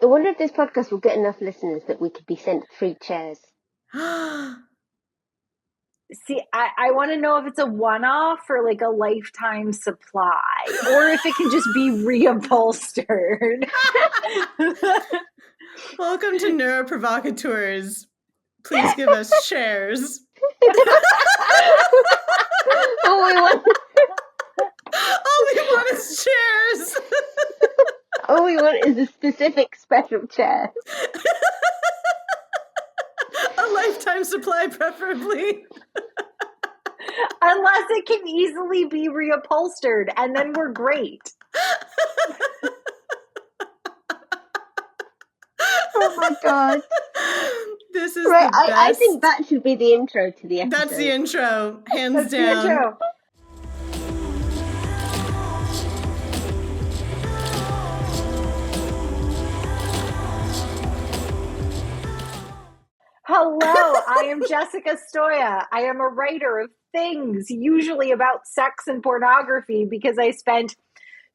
I wonder if this podcast will get enough listeners that we could be sent free chairs. See, I want to know if it's a one-off or like a lifetime supply, or if it can just be reupholstered. Welcome to Neuroprovocateurs. Please give us chairs. All we want is chairs. All we want is a specific special chair. A lifetime supply, preferably. Unless it can easily be reupholstered, and then we're great. Oh my god. This is right, the best. I think that should be the intro to the episode. That's the intro, hands That's down. the intro. Hello, I am Jessica Stoya. I am a writer of things, usually about sex and pornography, because I spent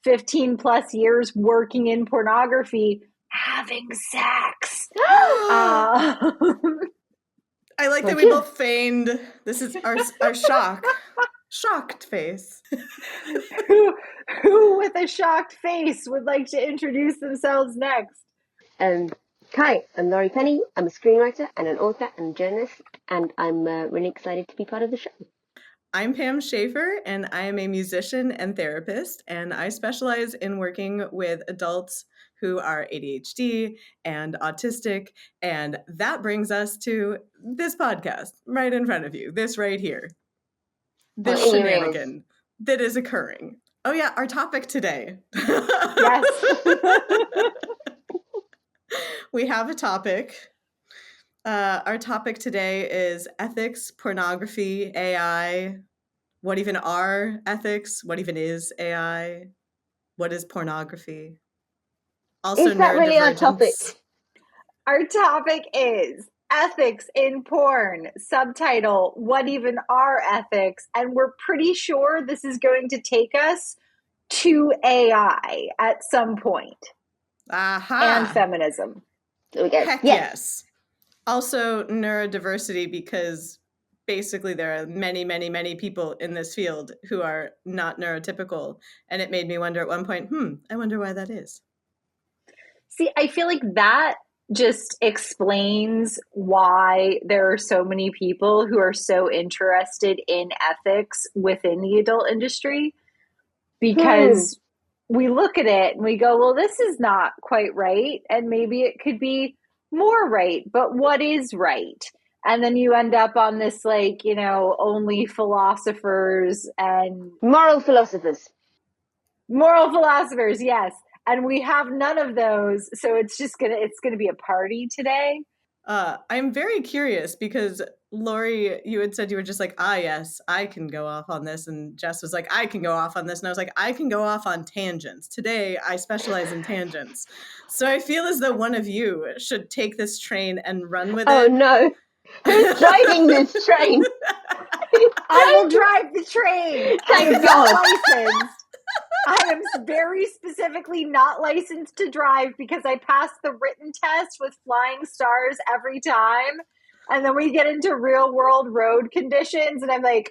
15 plus years working in pornography, having sex. I like that we both feigned. This is our shocked face. Who with a shocked face would like to introduce themselves next? Hi, I'm Laurie Penny. I'm a screenwriter and an author and journalist, and I'm really excited to be part of the show. I'm Pam Schaefer, and I am a musician and therapist, and I specialize in working with adults who are ADHD and autistic, and that brings us to this podcast right in front of you, this right here, this shenanigan that is occurring. Oh yeah, our topic today. Yes. We have a topic. Our topic today is ethics, pornography, AI. What even are ethics? What even is AI? What is pornography? Also, is that really our topic? Our topic is ethics in porn. Subtitle, what even are ethics? And we're pretty sure this is going to take us to AI at some point. And feminism. Okay. Heck yes. Also neurodiversity, because basically there are many, many, many people in this field who are not neurotypical. And it made me wonder at one point, I wonder why that is. See, I feel like that just explains why there are so many people who are so interested in ethics within the adult industry. Because we look at it and we go, well, this is not quite right. And maybe it could be more right. But what is right? And then you end up on this, like, only philosophers and moral philosophers. Moral philosophers, yes. And we have none of those. So it's gonna be a party today. I'm very curious because Laurie, you had said you were just like, yes, I can go off on this. And Jess was like, I can go off on this. And I was like, I can go off on tangents. Today, I specialize in tangents. So I feel as though one of you should take this train and run with it. Oh, no. Who's driving this train? I will drive the train. Thank God. Licensed. I am very specifically not licensed to drive because I pass the written test with flying stars every time. And then we get into real world road conditions and I'm like,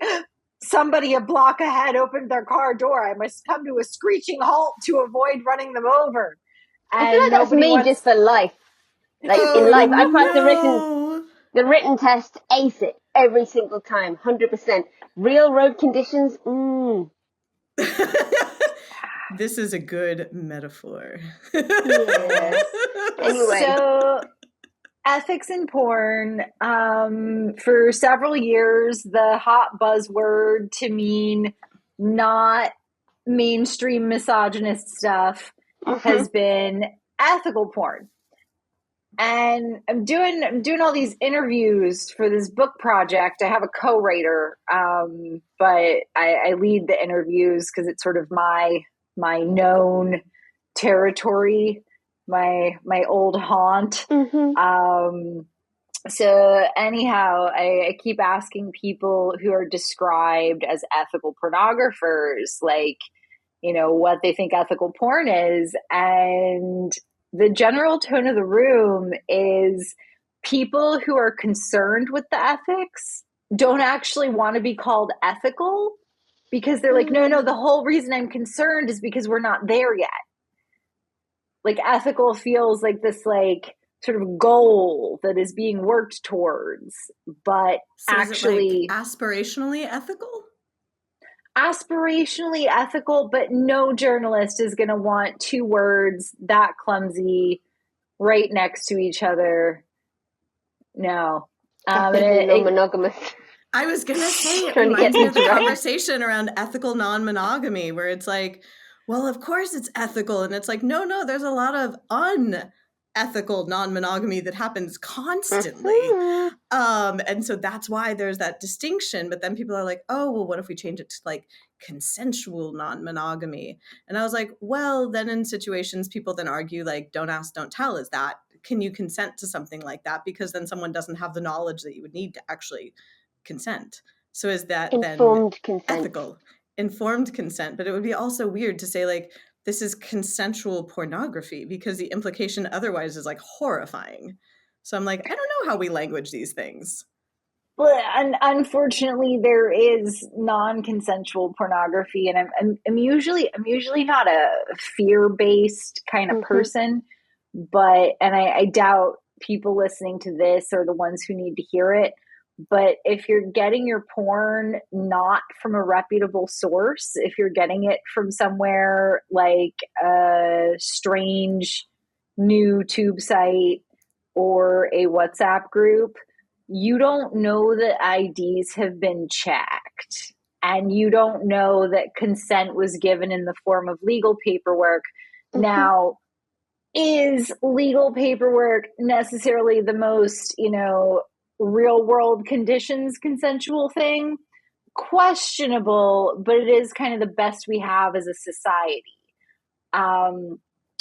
somebody a block ahead opened their car door. I must come to a screeching halt to avoid running them over. And I feel like that's me just for life. Like in life, I pass the written test, ace it every single time, 100%. Real road conditions, This is a good metaphor. Yeah. Anyway. So, ethics in porn. For several years, the hot buzzword to mean not mainstream misogynist stuff has been ethical porn. And I'm doing all these interviews for this book project. I have a co-writer, but I lead the interviews because it's sort of my known territory, my old haunt. So anyhow, I keep asking people who are described as ethical pornographers, like, what they think ethical porn is. And the general tone of the room is people who are concerned with the ethics don't actually want to be called ethical, because they're like, no, the whole reason I'm concerned is because we're not there yet. Like, ethical feels like this, like, sort of goal that is being worked towards, but So actually, is it like aspirationally ethical? Aspirationally ethical, but no journalist is going to want two words that clumsy right next to each other. No. Ethically non-monogamous. I was going to say, it reminds me of the conversation around ethical non-monogamy, where it's like, well, of course it's ethical. And it's like, no, there's a lot of unethical non-monogamy that happens constantly. And so that's why there's that distinction. But then people are like, oh, well, what if we change it to like consensual non-monogamy? And I was like, well, then in situations, people then argue like, don't ask, don't tell. Can you consent to something like that? Because then someone doesn't have the knowledge that you would need to actually consent. So is that informed then consent? Ethical? Informed consent. But it would be also weird to say like, this is consensual pornography, because the implication otherwise is like horrifying. So I'm like, I don't know how we language these things. Well, and unfortunately, there is non-consensual pornography, and I'm usually not a fear-based kind of person, but I doubt people listening to this are the ones who need to hear it. But if you're getting your porn not from a reputable source, if you're getting it from somewhere like a strange new tube site or a WhatsApp group, you don't know that IDs have been checked, and you don't know that consent was given in the form of legal paperwork. Now, is legal paperwork necessarily the most, real world conditions consensual thing? Questionable, but it is kind of the best we have as a society.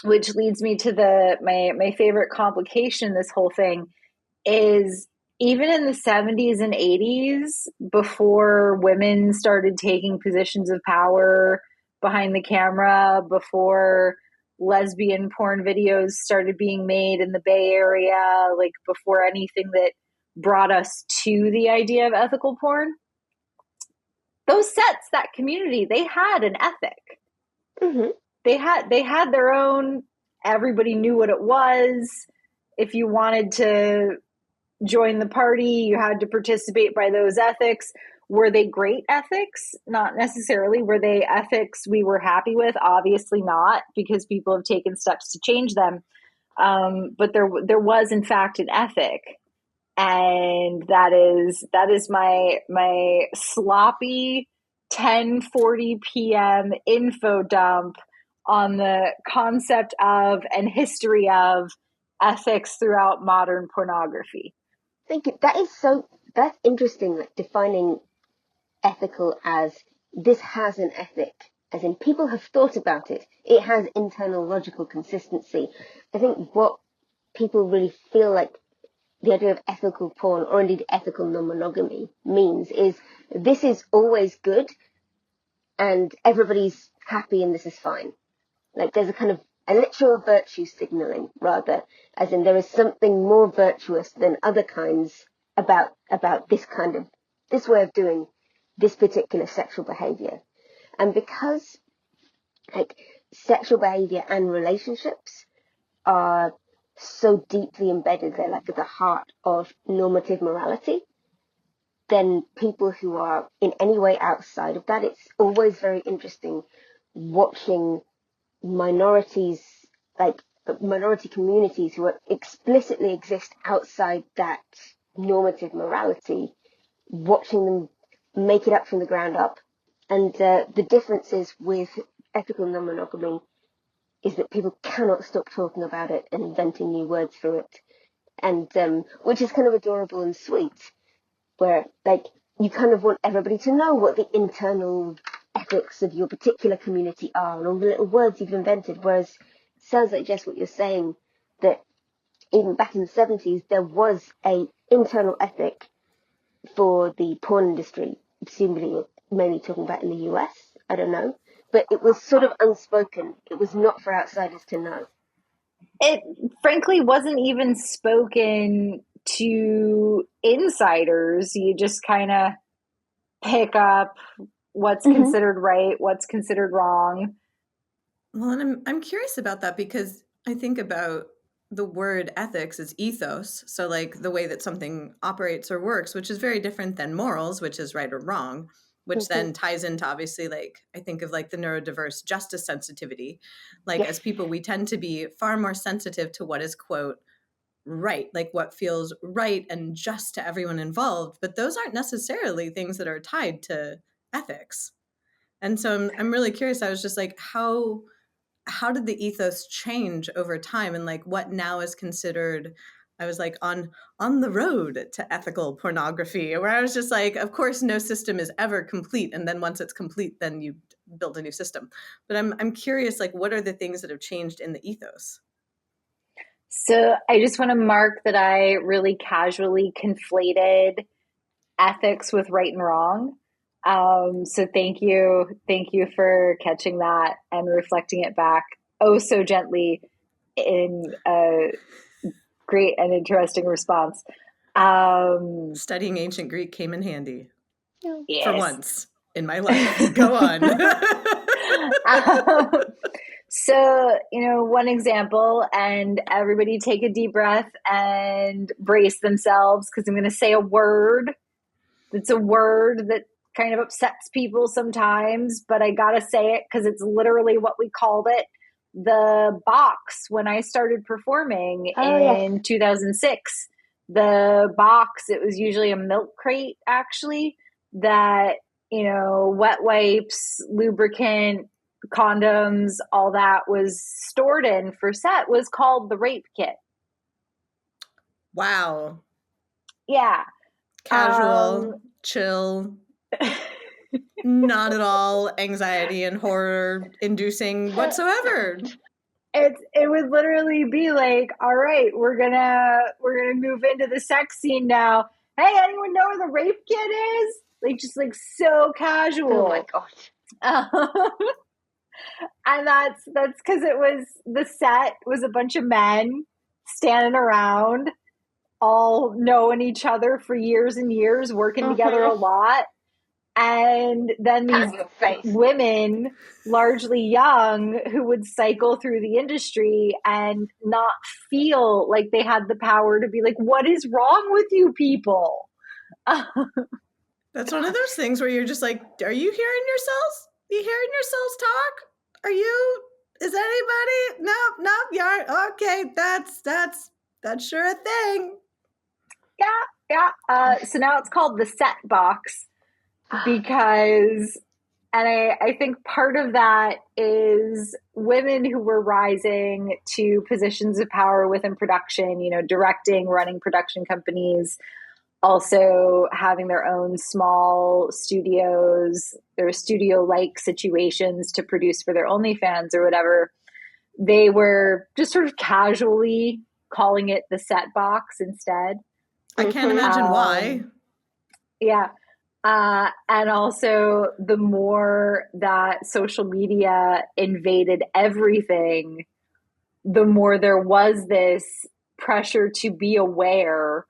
Which leads me to my favorite complication in this whole thing is, even in the 70s and 80s, before women started taking positions of power behind the camera, before lesbian porn videos started being made in the Bay Area, like before anything that brought us to the idea of ethical porn, those sets, that community, they had an ethic. They had their own, everybody knew what it was. If you wanted to join the party, you had to participate by those ethics. Were they great ethics? Not necessarily. Were they ethics we were happy with? Obviously not, because people have taken steps to change them. But there was in fact an ethic, and that is my sloppy 10:40 p.m. info dump on the concept of and history of ethics throughout modern pornography. Thank you. That's interesting, like defining ethical as this has an ethic, as in people have thought about it. It has internal logical consistency. I think what people really feel like the idea of ethical porn, or indeed ethical non-monogamy, means is this is always good and everybody's happy and this is fine. Like there's a kind of a literal virtue signaling, rather, as in there is something more virtuous than other kinds about this way of doing this particular sexual behavior. And because like sexual behavior and relationships are so deeply embedded, they're like at the heart of normative morality, then people who are in any way outside of that, it's always very interesting watching minorities, like minority communities who are explicitly exist outside that normative morality, watching them make it up from the ground up. And the differences with ethical non-monogamy is that people cannot stop talking about it and inventing new words for it, and which is kind of adorable and sweet, where like you kind of want everybody to know what the internal ethics of your particular community are and all the little words you've invented, whereas it sounds like just what you're saying, that even back in the 70s there was a internal ethic for the porn industry, presumably you're mainly talking about in the US, I don't know, but it was sort of unspoken. It was not for outsiders to know. it frankly wasn't even spoken to insiders. You just kind of pick up what's considered right, what's considered wrong. Well, and I'm curious about that because I think about the word ethics as ethos. So like the way that something operates or works, which is very different than morals, which is right or wrong, which then ties into obviously like I think of like the neurodiverse justice sensitivity. Like as people, we tend to be far more sensitive to what is quote right, like what feels right and just to everyone involved. But those aren't necessarily things that are tied to ethics. And so I'm really curious. I was just like, how did the ethos change over time, and like what now is considered, I was like on the road to ethical pornography, where I was just like, of course no system is ever complete, and then once it's complete then you build a new system. But I'm curious, like what are the things that have changed in the ethos? So I just want to mark that I really casually conflated ethics with right and wrong. So thank you for catching that and reflecting it back oh so gently in a great and interesting response. Studying ancient Greek came in handy for Yes. once in my life. Go on. So, one example, and everybody take a deep breath and brace themselves because I'm going to say a word. It's a word that kind of upsets people sometimes, but I got to say it because it's literally what we called it. The box when I started performing in 2006. The box, it was usually a milk crate actually that, wet wipes, lubricant, condoms, all that was stored in for set was called the rape kit. Wow. Yeah. Casual, chill, not at all anxiety and horror inducing whatsoever. It would literally be like, all right, we're gonna move into the sex scene now. Hey, anyone know where the rape kit is? Like just like so casual. Oh my gosh. And that's because the set was a bunch of men standing around, all knowing each other for years and years, working together a lot. And then these women, largely young, who would cycle through the industry and not feel like they had the power to be like, what is wrong with you people? That's one of those things where you're just like, are you hearing yourselves? You hearing yourselves talk? Is anybody? No, yeah, okay, that's sure a thing. Yeah. So now it's called the set box because, and I think part of that is women who were rising to positions of power within production, directing, running production companies, also having their own small studios, their studio-like situations to produce for their OnlyFans or whatever. They were just sort of casually calling it the set box instead. I can't imagine why. Yeah. And also, the more that social media invaded everything, the more there was this pressure to be aware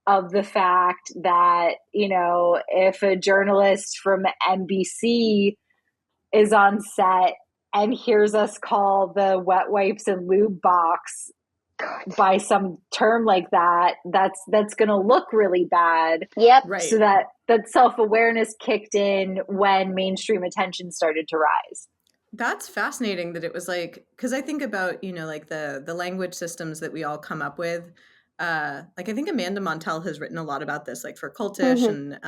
of the fact that, if a journalist from NBC is on set and hears us call the wet wipes and lube box by some term like that, that's going to look really bad. Yep. Right. So that self-awareness kicked in when mainstream attention started to rise. That's fascinating that it was like, because I think about, like the language systems that we all come up with. Like I think Amanda Montell has written a lot about this, like for Cultish and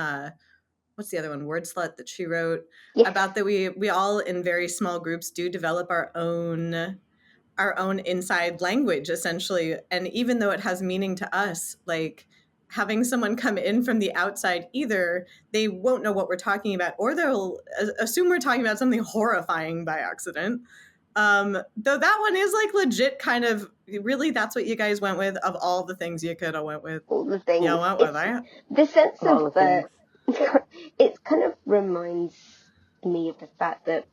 what's the other one, Word Slut, that she wrote about that we all in very small groups do develop our own inside language essentially. And even though it has meaning to us, like having someone come in from the outside, either they won't know what we're talking about or they'll assume we're talking about something horrifying by accident. Though that one is like legit kind of really, that's what you guys went with of all the things you could have went with. All the things. You went with that. The sense of it kind of reminds me of the fact that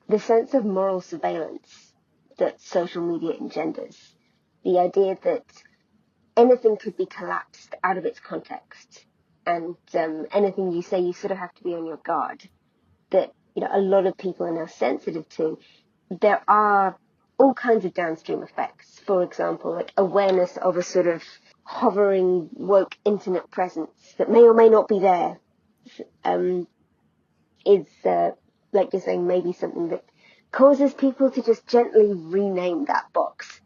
the sense of moral surveillance that social media engenders the idea that anything could be collapsed out of its context, and anything you say, you sort of have to be on your guard. That, you know, a lot of people are now sensitive to. There are all kinds of downstream effects. For example, like awareness of a sort of hovering woke internet presence that may or may not be there, is like you're saying, maybe something that causes people to just gently rename that box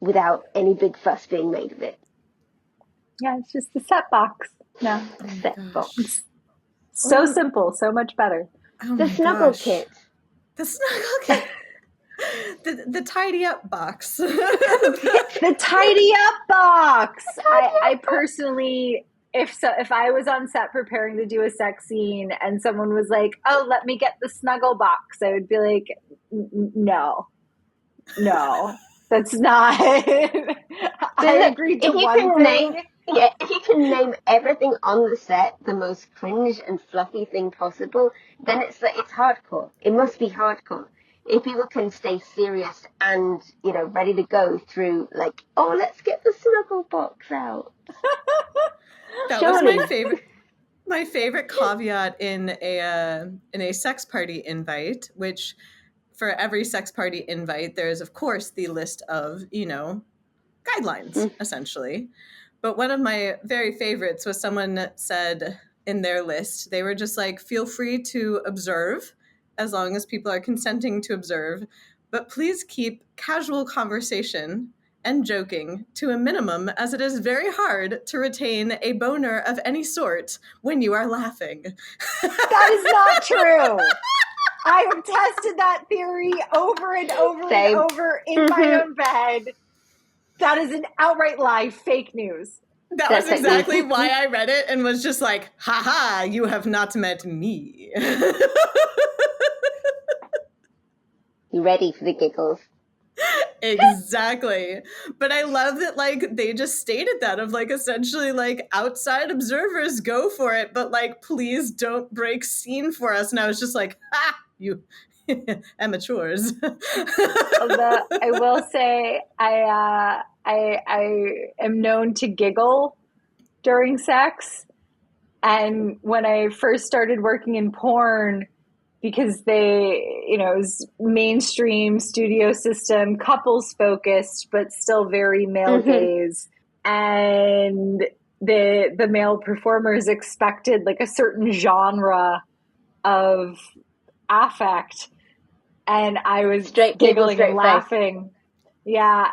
without any big fuss being made of it. Yeah, it's just the set box. No. Oh my Set gosh. box. So simple, so much better. Oh The my snuggle gosh. kit. The snuggle kit. The tidy up box. The tidy up box. I personally, if I was on set preparing to do a sex scene and someone was like, "Oh, let me get the snuggle box," I would be like, "No, that's not." I agreed to one thing. If you can name everything on the set the most cringe and fluffy thing possible, then it's hardcore. It must be hardcore. If people can stay serious and, you know, ready to go through, like, oh, let's get the snuggle box out. That was my favorite caveat in a sex party invite, which for every sex party invite, there is, of course, the list of, you know, guidelines, essentially. But one of my very favorites was someone said in their list, they were just like, feel free to observe as long as people are consenting to observe, but please keep casual conversation and joking to a minimum, as it is very hard to retain a boner of any sort when you are laughing. That is not true. I have tested that theory over and over and over in my own bed. That is an outright lie, fake news. That was exactly why I read it and was just like, haha, you have not met me. You ready for the giggles? Exactly. But I love that, like, they just stated that of, like, essentially, like, outside observers, go for it, but, like, please don't break scene for us. And I was just like, ha, you amateurs. Although I will say I am known to giggle during sex. And when I first started working in porn, because they, you know, it was mainstream studio system, couples focused, but still very male gaze. And the male performers expected like a certain genre of affect. And I was giggling and laughing. Yeah.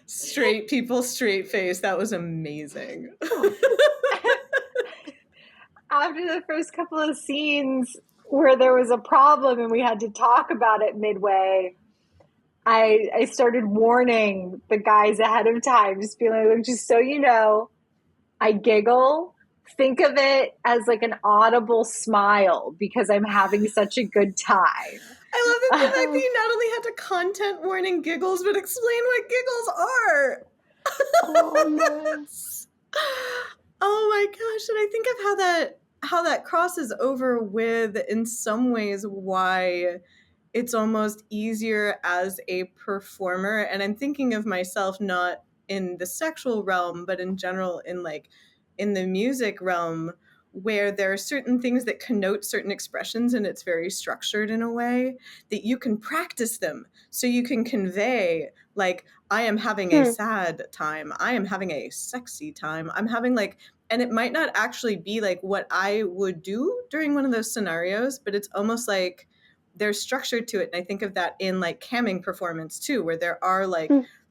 Straight people, straight face. That was amazing. After the first couple of scenes where there was a problem and we had to talk about it midway, I started warning the guys ahead of time, just being like, just so you know, I giggle. Think of it as like an audible smile because I'm having such a good time. I love the fact that you not only had to content warning giggles, but explain what giggles are. Oh, no. Oh my gosh. And I think of how that crosses over with, in some ways, why it's almost easier as a performer. And I'm thinking of myself not in the sexual realm, but in general in the music realm, where there are certain things that connote certain expressions and it's very structured in a way that you can practice them. So you can convey, like, I am having a sad time. I am having a sexy time. I'm having and it might not actually be like what I would do during one of those scenarios, but it's almost like there's structure to it. And I think of that in like camming performance too, where there are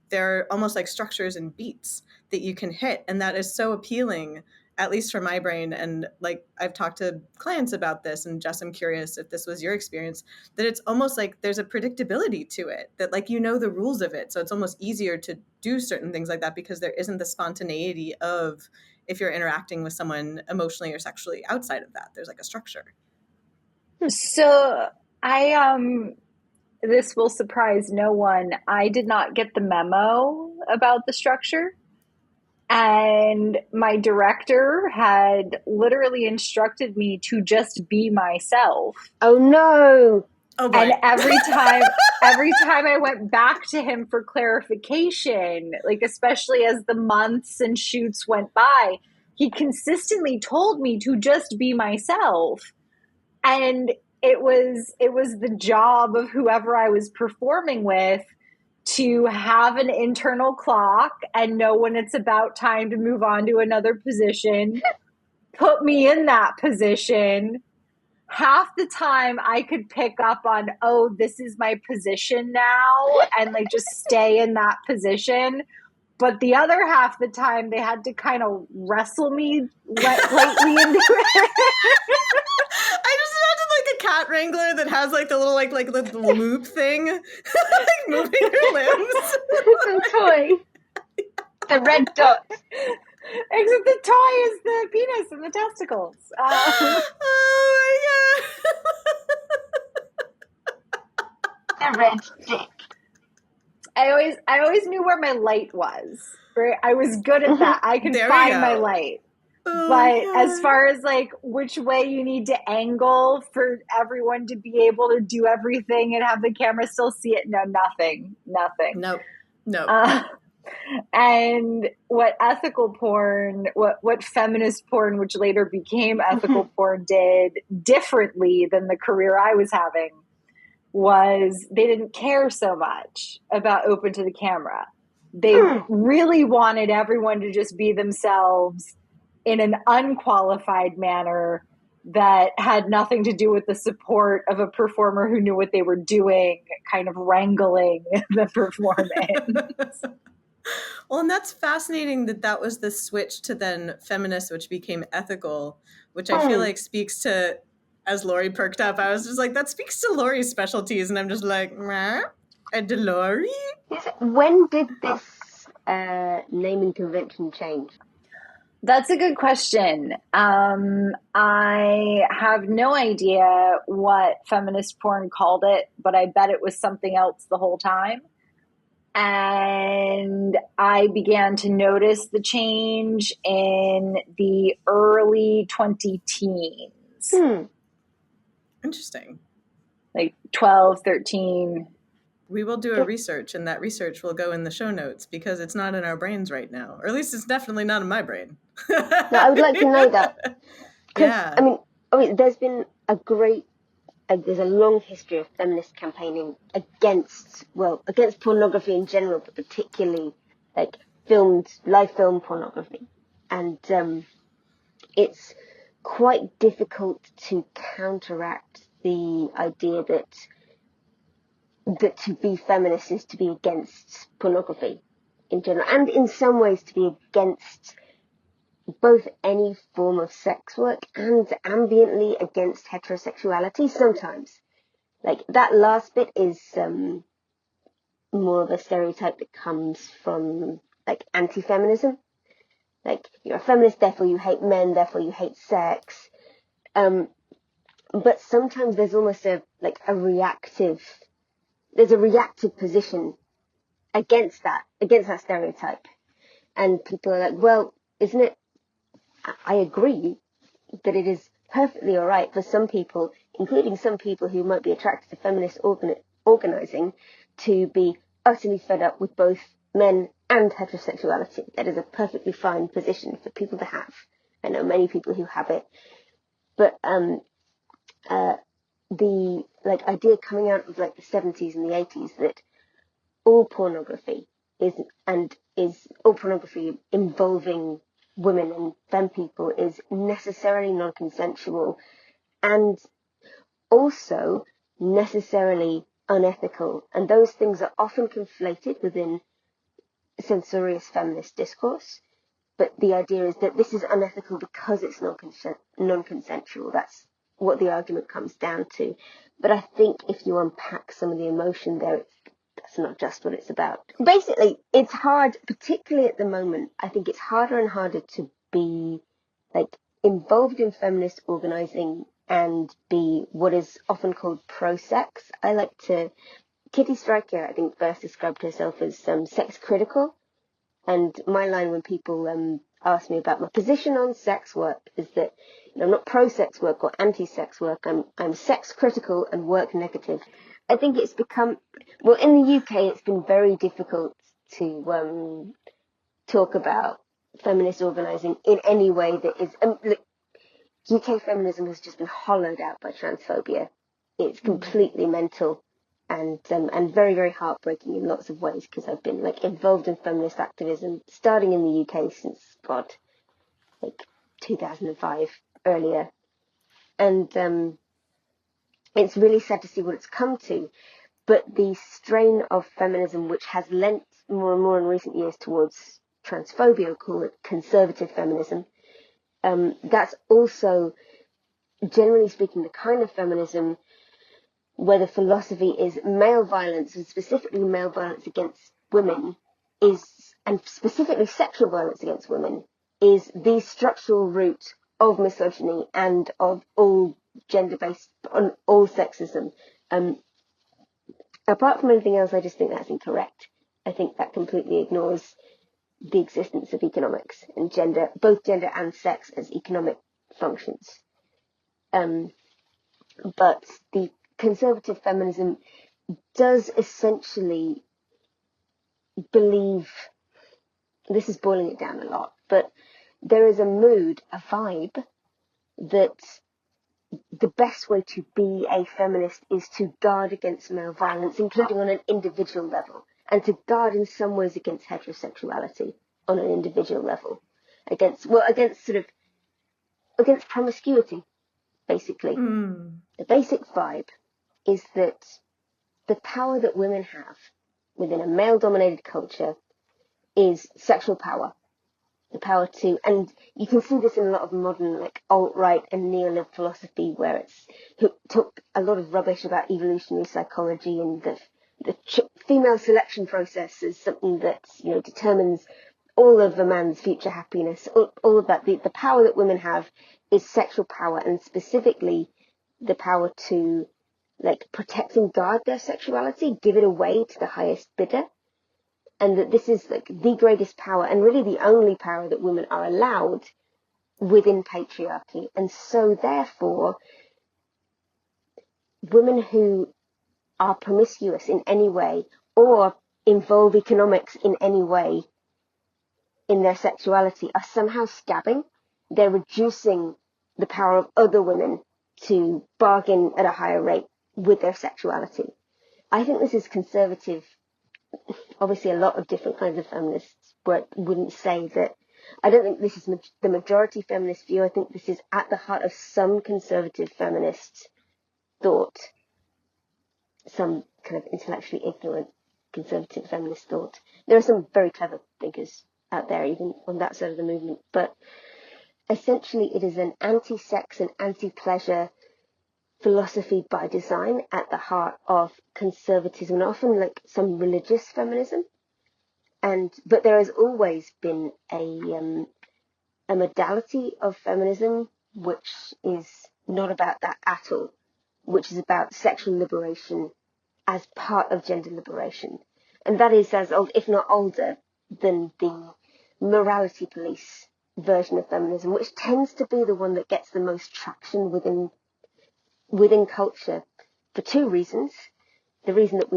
there are almost like structures and beats that you can hit. And that is so appealing, at least for my brain. And like, I've talked to clients about this, and Jess, I'm curious if this was your experience, that it's almost like there's a predictability to it, that like, you know, the rules of it. So it's almost easier to do certain things like that because there isn't the spontaneity of if you're interacting with someone emotionally or sexually outside of that. There's like a structure. So this will surprise no one. I did not get the memo about the structure. And my director had literally instructed me to just be myself. Oh no! Oh boy. And every time I went back to him for clarification, like especially as the months and shoots went by, he consistently told me to just be myself. And it was the job of whoever I was performing with to have an internal clock and know when it's about time to move on to another position, put me in that position. Half the time I could pick up on, oh, this is my position now, and like just stay in that position. But the other half the time they had to kind of wrestle me lightly into it. I just imagine like a cat wrangler that has like the little like the loop thing, like moving her limbs. Some toy. The red dot. Except the toy is the penis and the testicles. Oh my The red dick. I always knew where my light was. Right? I was good at that. I could There we find my go. light. Oh my But as God. far as like which way you need to angle for everyone to be able to do everything and have the camera still see it, no, nothing. Nope. And what ethical porn, what feminist porn, which later became ethical porn, did differently than the career I was having was they didn't care so much about open to the camera. They really wanted everyone to just be themselves in an unqualified manner that had nothing to do with the support of a performer who knew what they were doing, kind of wrangling the performance. Well, and that's fascinating that was the switch to then feminist, which became ethical, which I feel like speaks to, as Lori perked up, I was just like, that speaks to Lori's specialties. And I'm just like, and Lori? When did this naming convention change? That's a good question. I have no idea what feminist porn called it, but I bet it was something else the whole time. And I began to notice the change in the early 20-teens, Interesting. like 12, 13. We will do a research, and that research will go in the show notes because it's not in our brains right now. Or at least it's definitely not in my brain. No, I would like to know that. Yeah. I mean, there's been there's a long history of feminist campaigning against pornography in general, but particularly like live film pornography. And it's quite difficult to counteract the idea that to be feminist is to be against pornography in general, and in some ways to be against both any form of sex work and ambiently against heterosexuality sometimes. Like, that last bit is more of a stereotype that comes from, like, anti-feminism. Like, you're a feminist, therefore you hate men, therefore you hate sex. But sometimes there's almost a reactive position against that stereotype. And people are like, well, isn't it, I agree that it is perfectly all right for some people, including some people who might be attracted to feminist organizing, to be utterly fed up with both men and heterosexuality. That is a perfectly fine position for people to have. I know many people who have it, but the idea coming out of the 70s and the 80s that all pornography is all pornography involving women and femme people is necessarily non-consensual and also necessarily unethical. And those things are often conflated within censorious feminist discourse. But the idea is that this is unethical because it's non-consensual. That's what the argument comes down to. But I think if you unpack some of the emotion there, that's not just what it's about. Basically, it's hard, particularly at the moment. I think it's harder and harder to be involved in feminist organizing and be what is often called pro-sex. Kitty Stryker, I think, first described herself as sex critical. And my line when people asked me about my position on sex work, is that I'm not pro-sex work or anti-sex work. I'm sex critical and work negative. I think it's become, well, in the UK, it's been very difficult to talk about feminist organising in any way that is. UK feminism has just been hollowed out by transphobia. It's completely mental and very, very heartbreaking in lots of ways, because I've been involved in feminist activism starting in the UK since 2005 earlier, and it's really sad to see what it's come to. But the strain of feminism which has lent more and more in recent years towards transphobia, call it conservative feminism, that's also, generally speaking, the kind of feminism where the philosophy is male violence, and specifically male violence against women, and specifically sexual violence against women, is the structural root of misogyny and of all gender-based, on all sexism. Apart from anything else, I just think that's incorrect. I think that completely ignores the existence of economics and gender, both gender and sex, as economic functions. But the conservative feminism does essentially believe, this is boiling it down a lot, but there is a mood, a vibe, that the best way to be a feminist is to guard against male violence, including on an individual level, and to guard in some ways against heterosexuality on an individual level, against promiscuity, basically. The basic vibe is that the power that women have within a male-dominated culture is sexual power. The power to, and you can see this in a lot of modern alt-right and neo-lib philosophy, where it's took a lot of rubbish about evolutionary psychology and the female selection process is something that determines all of a man's future happiness. All of that. The power that women have is sexual power, and specifically the power to protect and guard their sexuality, give it away to the highest bidder. And that this is the greatest power, and really the only power that women are allowed within patriarchy. And so therefore, women who are promiscuous in any way or involve economics in any way in their sexuality are somehow scabbing. They're reducing the power of other women to bargain at a higher rate with their sexuality. I think this is conservative. Obviously, a lot of different kinds of feminists wouldn't say that. I don't think this is the majority feminist view. I think this is at the heart of some conservative feminist thought, some kind of intellectually ignorant conservative feminist thought. There are some very clever thinkers out there, even on that side of the movement, but essentially it is an anti-sex and anti-pleasure philosophy by design at the heart of conservatism, and often some religious feminism. But there has always been a modality of feminism which is not about that at all, which is about sexual liberation as part of gender liberation. And that is as old, if not older, than the morality police version of feminism, which tends to be the one that gets the most traction within culture for two reasons. The reason that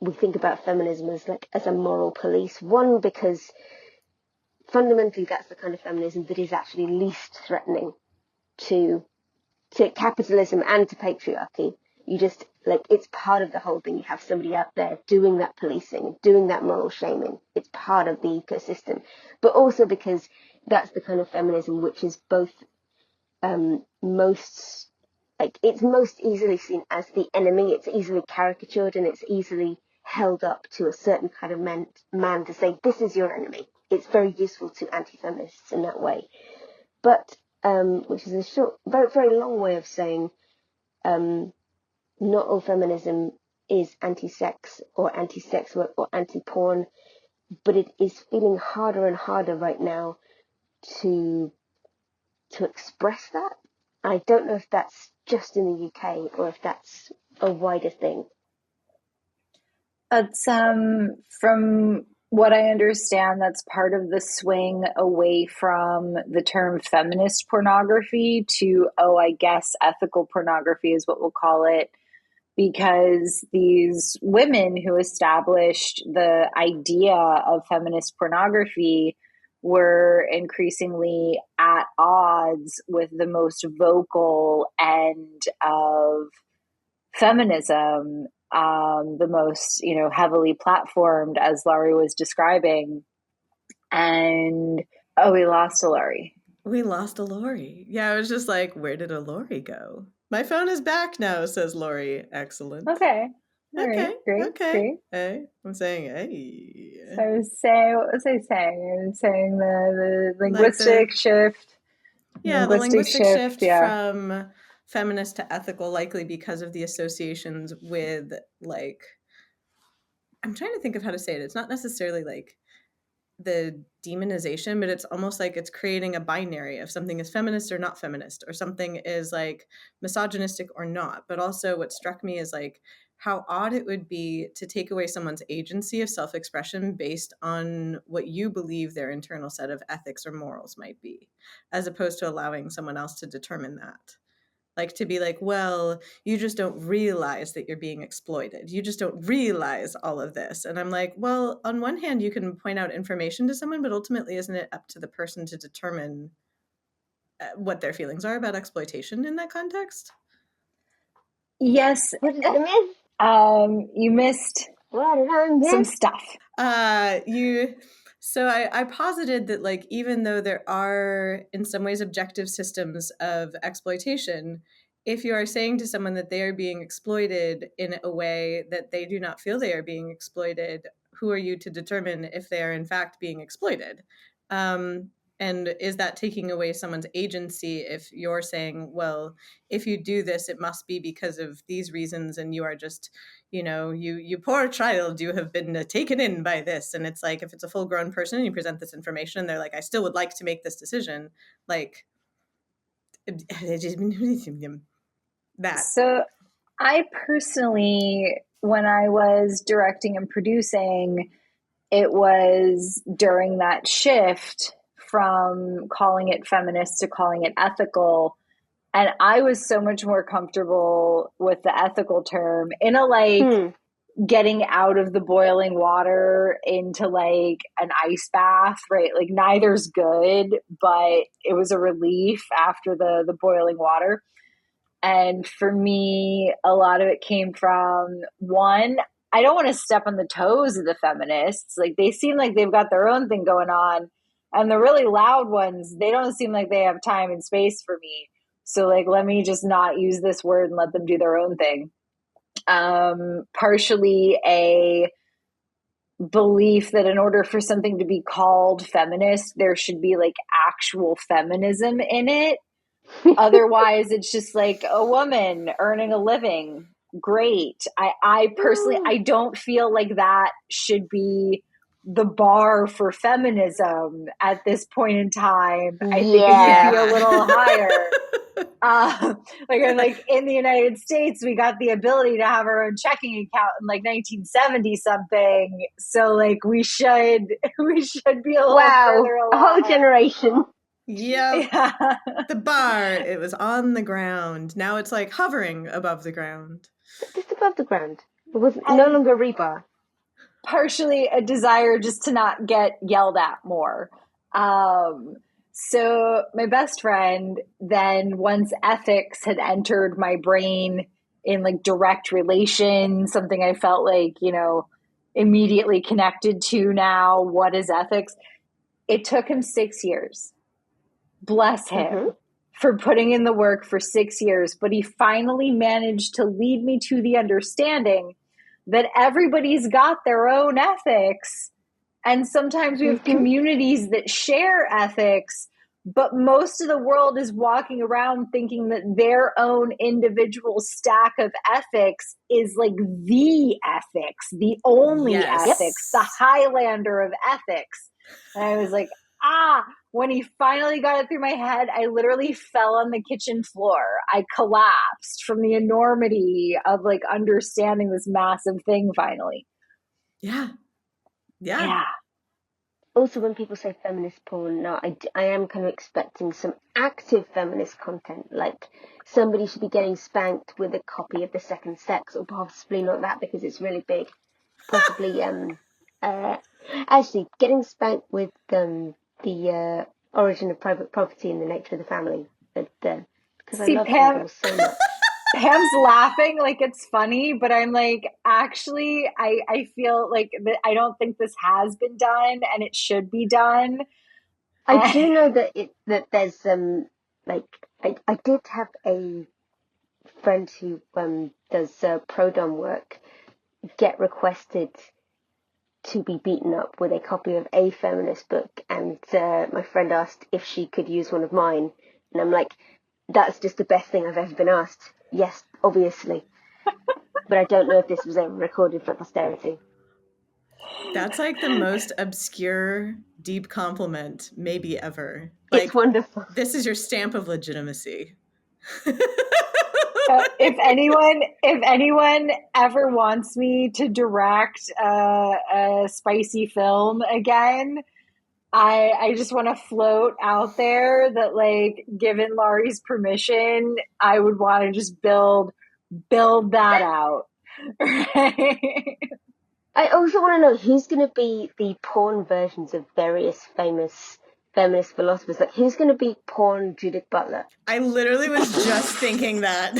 we think about feminism as a moral police. One, because fundamentally that's the kind of feminism that is actually least threatening to capitalism and to patriarchy. You just it's part of the whole thing. You have somebody out there doing that policing, doing that moral shaming. It's part of the ecosystem. But also because that's the kind of feminism which is both it's most easily seen as the enemy. It's easily caricatured, and it's easily held up to a certain kind of man to say, this is your enemy. It's very useful to anti-feminists in that way. But, which is a short, very, very long way of saying, not all feminism is anti-sex or anti-sex work or anti-porn, but it is feeling harder and harder right now to express that. I don't know if that's just in the UK or if that's a wider thing. It's from what I understand, that's part of the swing away from the term feminist pornography to, oh, I guess ethical pornography is what we'll call it, because these women who established the idea of feminist pornography were increasingly at odds with the most vocal end of feminism, the most, heavily platformed, as Laurie was describing. And oh, we lost a Laurie. We lost a Lori. Yeah, I was just like, where did a Lori go? My phone is back now, says Lori. Excellent. Okay. All Okay. right. Great. Okay. Great. Hey, I'm saying, hey. So I was saying, what was I saying? I was saying the Like linguistic shift. the linguistic shift Yeah. from feminist to ethical, likely because of the associations with, like, I'm trying to think of how to say it. It's not necessarily like the demonization, but it's almost like it's creating a binary of something is feminist or not feminist, or something is like misogynistic or not. But also what struck me is like how odd it would be to take away someone's agency of self-expression based on what you believe their internal set of ethics or morals might be, as opposed to allowing someone else to determine that. Like to be like, well, you just don't realize that you're being exploited. You just don't realize all of this. And I'm like, well, on one hand, you can point out information to someone, but ultimately, isn't it up to the person to determine what their feelings are about exploitation in that context? Yes. What did I miss? You missed What did I miss? some stuff. So I posited that, like, even though there are in some ways objective systems of exploitation, if you are saying to someone that they are being exploited in a way that they do not feel they are being exploited, who are you to determine if they are in fact being exploited? And is that taking away someone's agency if you're saying, well, if you do this, it must be because of these reasons, and you are just, you poor child, you have been taken in by this. And it's like, if it's a full grown person and you present this information and they're like, I still would like to make this decision, like that. So I personally, when I was directing and producing, it was during that shift from calling it feminist to calling it ethical. And I was so much more comfortable with the ethical term in a getting out of the boiling water into like an ice bath, right? Like neither's good, but it was a relief after the boiling water. And for me, a lot of it came from one, I don't want to step on the toes of the feminists. Like they seem like they've got their own thing going on. And the really loud ones, they don't seem like they have time and space for me. So like, let me just not use this word and let them do their own thing. Partially a belief that in order for something to be called feminist, there should be like actual feminism in it. Otherwise, it's just like a woman earning a living. Great. I personally, I don't feel like that should be the bar for feminism at this point in time. I think it should be a little higher. Like in the United States, we got the ability to have our own checking account in like 1970 something. So like we should be a little further along. A whole generation. Yep. Yeah. The bar, it was on the ground. Now it's like hovering above the ground. Just above the ground. It was no longer rebar. Partially a desire just to not get yelled at more. So my best friend, then once ethics had entered my brain in like direct relation, something I felt like, immediately connected to now, what is ethics? It took him 6 years. Bless him for putting in the work for 6 years. But he finally managed to lead me to the understanding that everybody's got their own ethics. And sometimes we have communities that share ethics, but most of the world is walking around thinking that their own individual stack of ethics is like the ethics, the only ethics, the Highlander of ethics. And I was like, when he finally got it through my head, I literally fell on the kitchen floor. I collapsed from the enormity of like understanding this massive thing finally. Yeah. also when people say feminist porn, now I am kind of expecting some active feminist content, like somebody should be getting spanked with a copy of The Second Sex, or possibly not that because it's really big. Possibly, actually getting spanked with the Origin of Private Property and the Nature of the Family, but because I See, love Handel so much. Pam's laughing like it's funny, but I'm like, actually, I feel like I don't think this has been done and it should be done. I do know that there's like I did have a friend who does pro dom work get requested to be beaten up with a copy of a feminist book, and my friend asked if she could use one of mine, and I'm like, that's just the best thing I've ever been asked. Yes, obviously, but I don't know if this was ever recorded for posterity. That's like the most obscure, deep compliment maybe ever. Like, It's wonderful. This is your stamp of legitimacy. If anyone ever wants me to direct a spicy film again, I just want to float out there that, like, given Laurie's permission, I would want to just build that out. Right? I also want to know who's going to be the porn versions of various famous feminist philosophers. Like, who's going to be porn Judith Butler? I literally was just thinking that.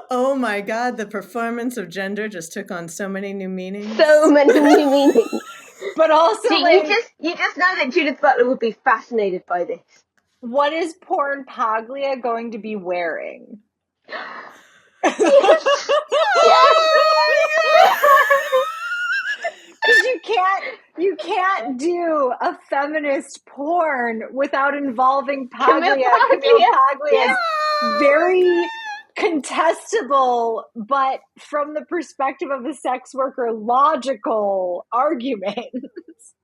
Oh my God, the performance of gender just took on so many new meanings. So many new meanings. But also, See, like, you just know that Judith Butler would be fascinated by this. what is Pornpaglia going to be wearing? Yes! Yes! Because you can't do a feminist porn without involving Paglia. Camille Paglia's very contestable, but from the perspective of a sex worker, logical argument.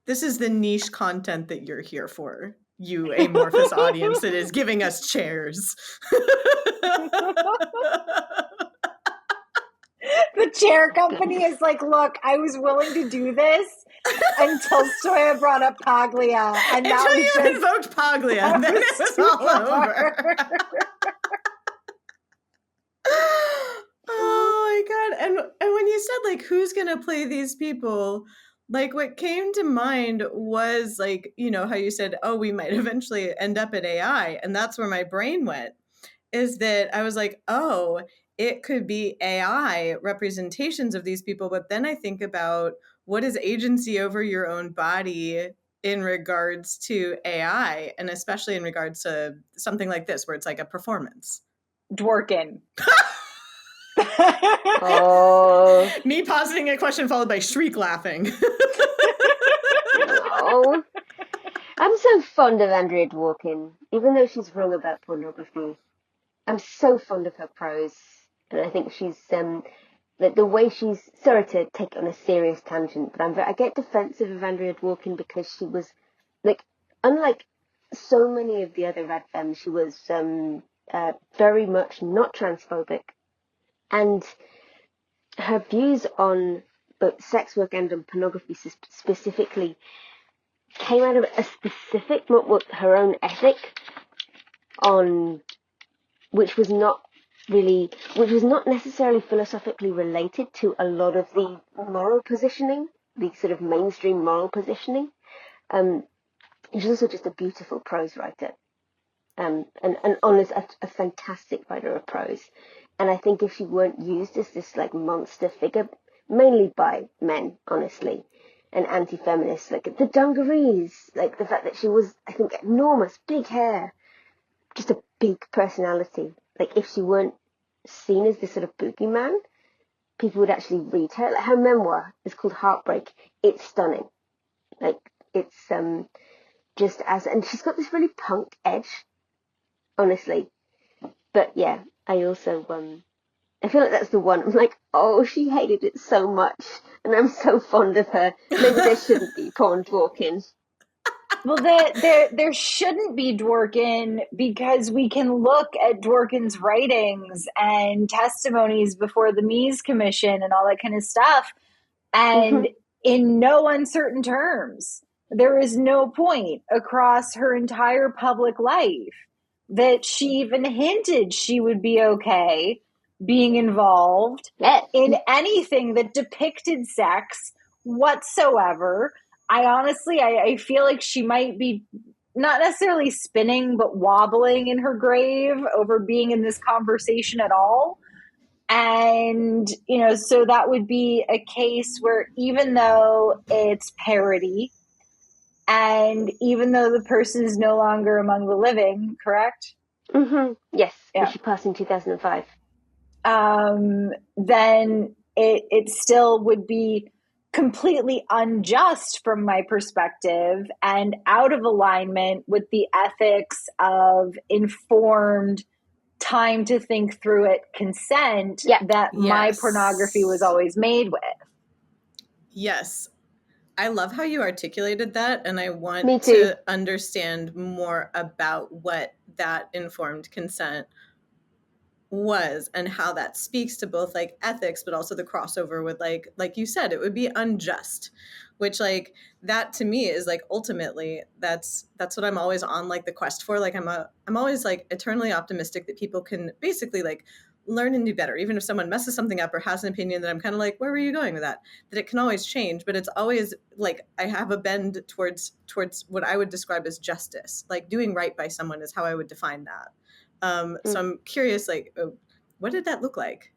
This is the niche content that you're here for, you amorphous audience that is giving us chairs. The chair company is like, look, I was willing to do this until Stoya brought up Paglia, and that until was you just invoked Paglia, then it was all over. Oh my God. And when you said, like, who's gonna play these people, like, what came to mind was, like, you know, how you said, oh, we might eventually end up at AI, and that's where my brain went, is that I was like, oh, it could be AI representations of these people. But then I think about, what is agency over your own body in regards to AI, and especially in regards to something like this, where it's like a performance. Dworkin. Oh. Me positing a question followed by shriek laughing. Oh. I'm so fond of Andrea Dworkin, even though she's wrong about pornography. I'm so fond of her prose, and I think she's the way she's, sorry to take on a serious tangent, but I get defensive of Andrea Dworkin because she was, like, unlike so many of the other rad femmes, she was very much not transphobic, and her views on both sex work and on pornography specifically came out of a specific, her own ethic on, which was not necessarily philosophically related to a lot of the moral positioning, the sort of mainstream moral positioning. She's also just a beautiful prose writer, and honest, a fantastic writer of prose. And I think if she weren't used as this, like, monster figure, mainly by men, honestly, and anti-feminists, like the dungarees, like the fact that she was, I think, enormous, big hair, just a big personality. Like, if she weren't seen as this sort of boogeyman, people would actually read her. Like, her memoir is called Heartbreak. It's stunning. Like, it's just as, and she's got this really punk edge, honestly. But yeah, I also I feel like that's the one. I'm like, oh, she hated it so much, and I'm so fond of her. Maybe there shouldn't be porn Dworkin. Well, there shouldn't be Dworkin, because we can look at Dworkin's writings and testimonies before the Mies Commission and all that kind of stuff, and in no uncertain terms, there is no point across her entire public life that she even hinted she would be okay being involved in anything that depicted sex whatsoever. I honestly, I feel like she might be not necessarily spinning, but wobbling in her grave over being in this conversation at all. And, so that would be a case where, even though it's parody, and even though the person is no longer among the living, correct? Yes, Yeah. She passed in 2005. Then it still would be completely unjust from my perspective and out of alignment with the ethics of informed, time to think through it consent that my pornography was always made with. Yes. I love how you articulated that, and I want to understand more about what that informed consent was and how that speaks to both like ethics, but also the crossover with like you said, it would be unjust, which like that to me is like ultimately that's what I'm always on like the quest for. Like I'm always like eternally optimistic that people can basically like learn and do better, even if someone messes something up or has an opinion that I'm kind of like, where were you going with that it can always change, but it's always like I have a bend towards what I would describe as justice. Like doing right by someone is how I would define that. So I'm curious, like, what did that look like?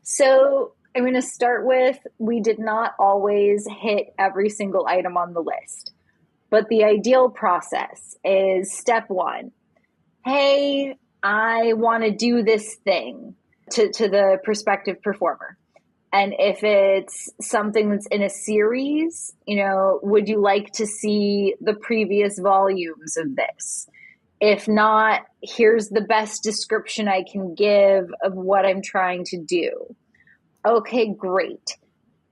So I'm going to start with, we did not always hit every single item on the list, but the ideal process is step one. Hey, I want to do this thing to the prospective performer. And if it's something that's in a series, would you like to see the previous volumes of this? If not, here's the best description I can give of what I'm trying to do. Okay, great.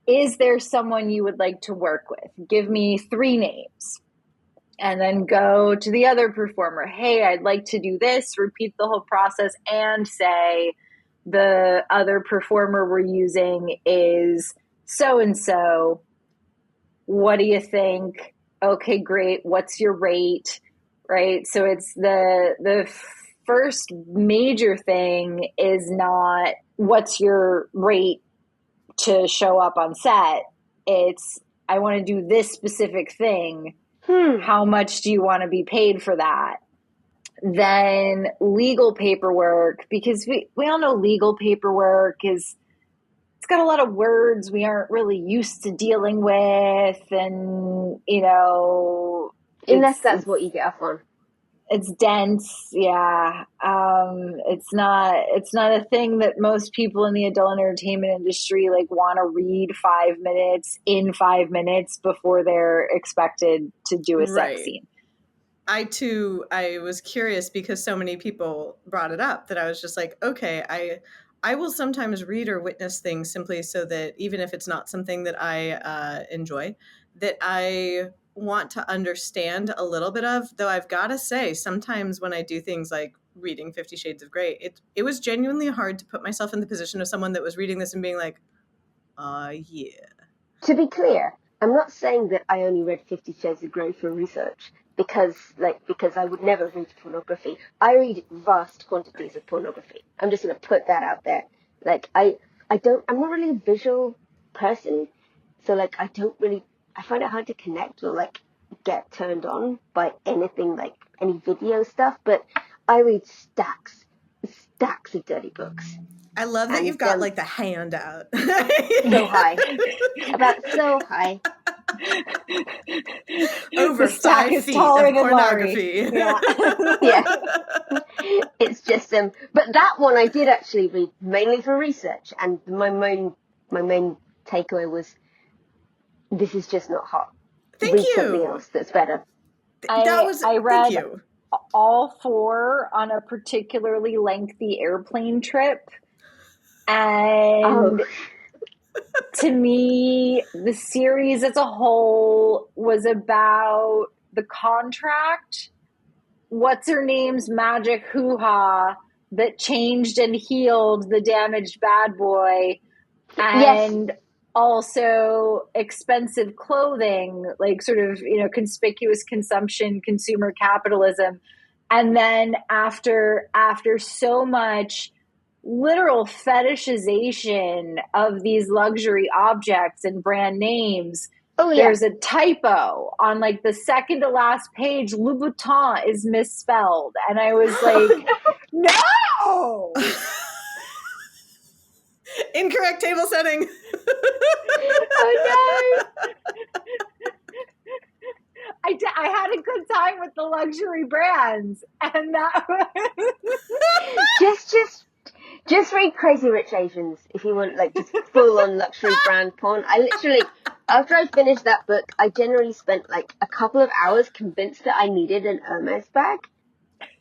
Is there someone you would like to work with? Give me 3 names. And then go to the other performer. Hey, I'd like to do this, repeat the whole process, and say the other performer we're using is so-and-so. What do you think? Okay, great. What's your rate? Right? So it's the first major thing is not what's your rate to show up on set. It's I want to do this specific thing. How much do you want to be paid for that? Then legal paperwork, because we all know legal paperwork it's got a lot of words we aren't really used to dealing with, and unless that's what you get off on. It's dense, yeah. It's not a thing that most people in the adult entertainment industry like want to read 5 minutes in 5 minutes before they're expected to do a sex scene. I was curious because so many people brought it up that I was just like, okay, I will sometimes read or witness things simply so that even if it's not something that I enjoy, that I want to understand a little bit of, though I've got to say, sometimes when I do things like reading 50 Shades of Grey, it was genuinely hard to put myself in the position of someone that was reading this and being like, yeah. To be clear, I'm not saying that I only read 50 Shades of Grey for research, because I would never read pornography. I read vast quantities of pornography. I'm just going to put that out there. Like, I'm not really a visual person, so like I find it hard to connect or like get turned on by anything, like any video stuff, but I read stacks of dirty books. I love that you've got like the hand out. So high. About so high. Over 5 feet of pornography. Yeah. Yeah. It's just but that one I did actually read mainly for research, and my main takeaway was, this is just not hot. Read something else that's better. I read all 4 on a particularly lengthy airplane trip. And to me, the series as a whole was about the contract, what's her name's magic hoo-ha that changed and healed the damaged bad boy, Yes. and also expensive clothing, like sort of, conspicuous consumption, consumer capitalism. And then after so much literal fetishization of these luxury objects and brand names, Oh yeah. there's a typo on like the second to last page. Louboutin is misspelled. And I was like, no! Incorrect table setting. Oh no. I had a good time with the luxury brands, and that Just read Crazy Rich Asians if you want, like, just full on luxury brand porn. I literally, after I finished that book, I generally spent like a couple of hours convinced that I needed an Hermes bag.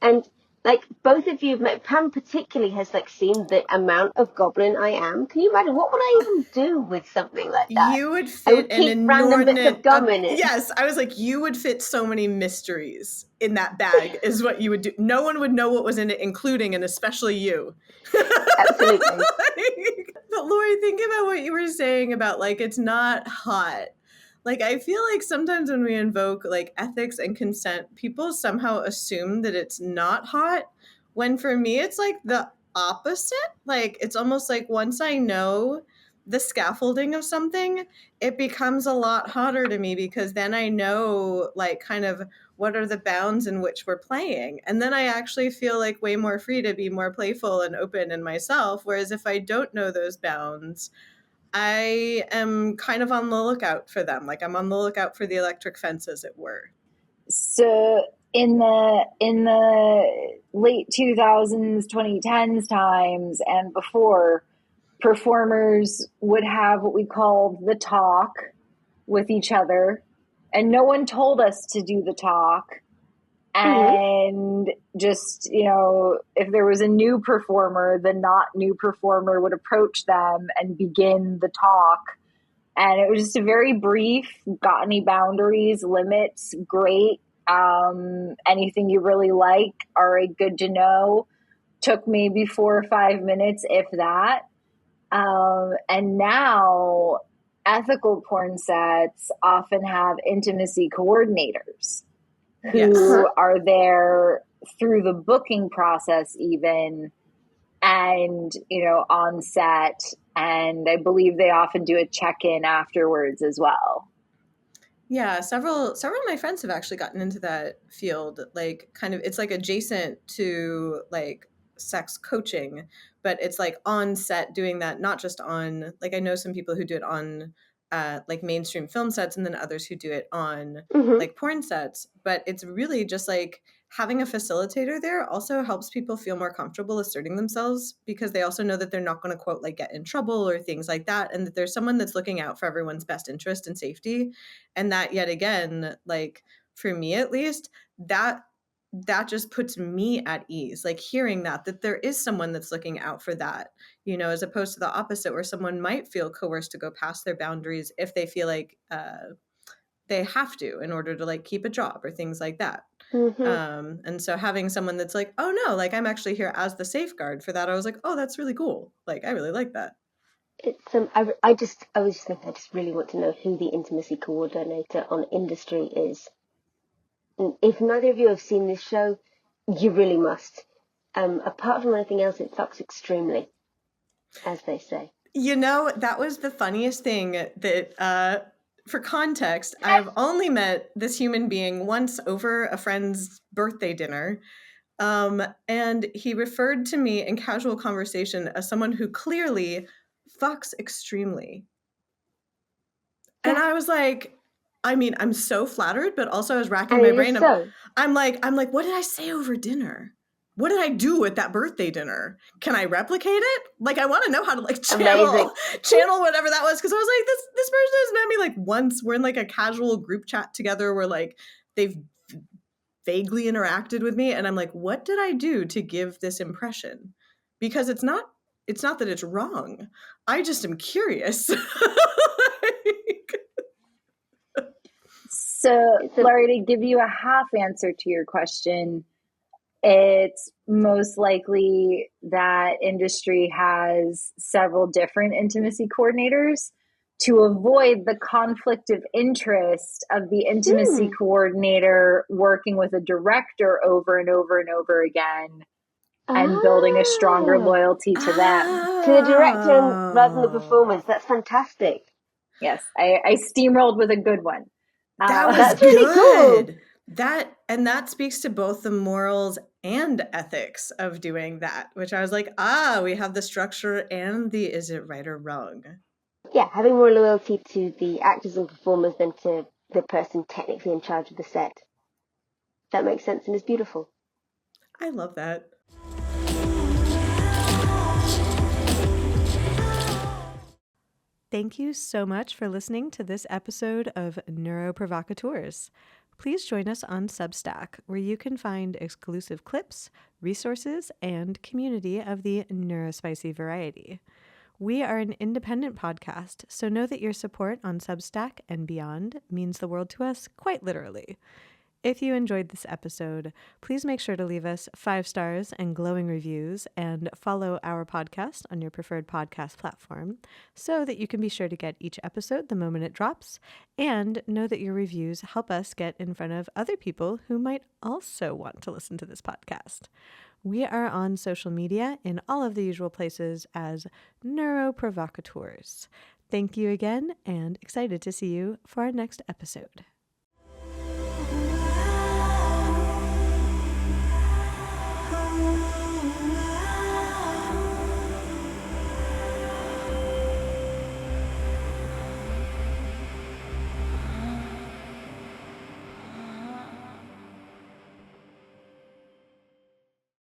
And like both of you, Pam particularly has like seen the amount of goblin I am. Can you imagine what would I even do with something like that? You would I fit would an keep random bits inordinate of gum in it. Yes, I was like, you would fit so many mysteries in that bag is what you would do. No one would know what was in it, including and especially you. Absolutely. But Lori, think about what you were saying about like it's not hot. Like I feel like sometimes when we invoke like ethics and consent, people somehow assume that it's not hot, when for me it's like the opposite. Like it's almost like once I know the scaffolding of something, it becomes a lot hotter to me because then I know like kind of what are the bounds in which we're playing. And then I actually feel like way more free to be more playful and open in myself. Whereas if I don't know those bounds, I am kind of on the lookout for them. Like I'm on the lookout for the electric fence, as it were. So in the late 2000s, 2010s times and before, performers would have what we called the talk with each other, and no one told us to do the talk. And just, if there was a new performer, the not new performer would approach them and begin the talk. And it was just a very brief, got any boundaries, limits, great. Anything you really like, all right, good to know. Took maybe 4 or 5 minutes, if that. And now ethical porn sets often have intimacy coordinators who are there through the booking process even, and, on set. And I believe they often do a check-in afterwards as well. Yeah, several of my friends have actually gotten into that field. Like kind of, it's like adjacent to like sex coaching, but it's like on set doing that, not just on, like I know some people who do it on like mainstream film sets and then others who do it on like porn sets. But it's really just like having a facilitator there also helps people feel more comfortable asserting themselves because they also know that they're not going to quote like get in trouble or things like that, and that there's someone that's looking out for everyone's best interest and safety. And that yet again, like for me at least, that just puts me at ease, like hearing that there is someone that's looking out for that, as opposed to the opposite where someone might feel coerced to go past their boundaries if they feel like they have to in order to like keep a job or things like that. And so having someone that's like, oh no, like I'm actually here as the safeguard for that, I was like, oh, that's really cool. Like I really like that. It's I was just thinking, I just really want to know who the intimacy coordinator on Industry is. And if neither of you have seen this show, you really must. Apart from anything else, it fucks extremely, as they say. That was the funniest thing that, for context, I've only met this human being once over a friend's birthday dinner. And he referred to me in casual conversation as someone who clearly fucks extremely. Yeah. And I was like, I mean, I'm so flattered, but also I was racking my brain. I'm like, what did I say over dinner? What did I do at that birthday dinner? Can I replicate it? Like, I want to know how to like channel whatever that was. Cause I was like, this person has met me like once. We're in like a casual group chat together where like they've vaguely interacted with me. And I'm like, what did I do to give this impression? Because it's not that it's wrong. I just am curious. So, It's a Laurie, to give you a half answer to your question, it's most likely that industry has several different intimacy coordinators to avoid the conflict of interest of the intimacy coordinator working with a director over and over and over again and building a stronger ah loyalty to them. to the director rather than the Oh, performance. That's fantastic. Yes, I steamrolled with a good one. that was That's really cool. good. That speaks to both the morals and ethics of doing that, which I was like, we have the structure and the is it right or wrong. Yeah, having more loyalty to the actors and performers than to the person technically in charge of the set. That makes sense and is beautiful. I love that. Thank you so much for listening to this episode of Neuroprovocateurs. Please join us on Substack, where you can find exclusive clips, resources, and community of the neurospicy variety. We are an independent podcast, so know that your support on Substack and beyond means the world to us, quite literally. If you enjoyed this episode, please make sure to leave us 5 stars and glowing reviews and follow our podcast on your preferred podcast platform so that you can be sure to get each episode the moment it drops, and know that your reviews help us get in front of other people who might also want to listen to this podcast. We are on social media in all of the usual places as Neuroprovocateurs. Thank you again, and excited to see you for our next episode.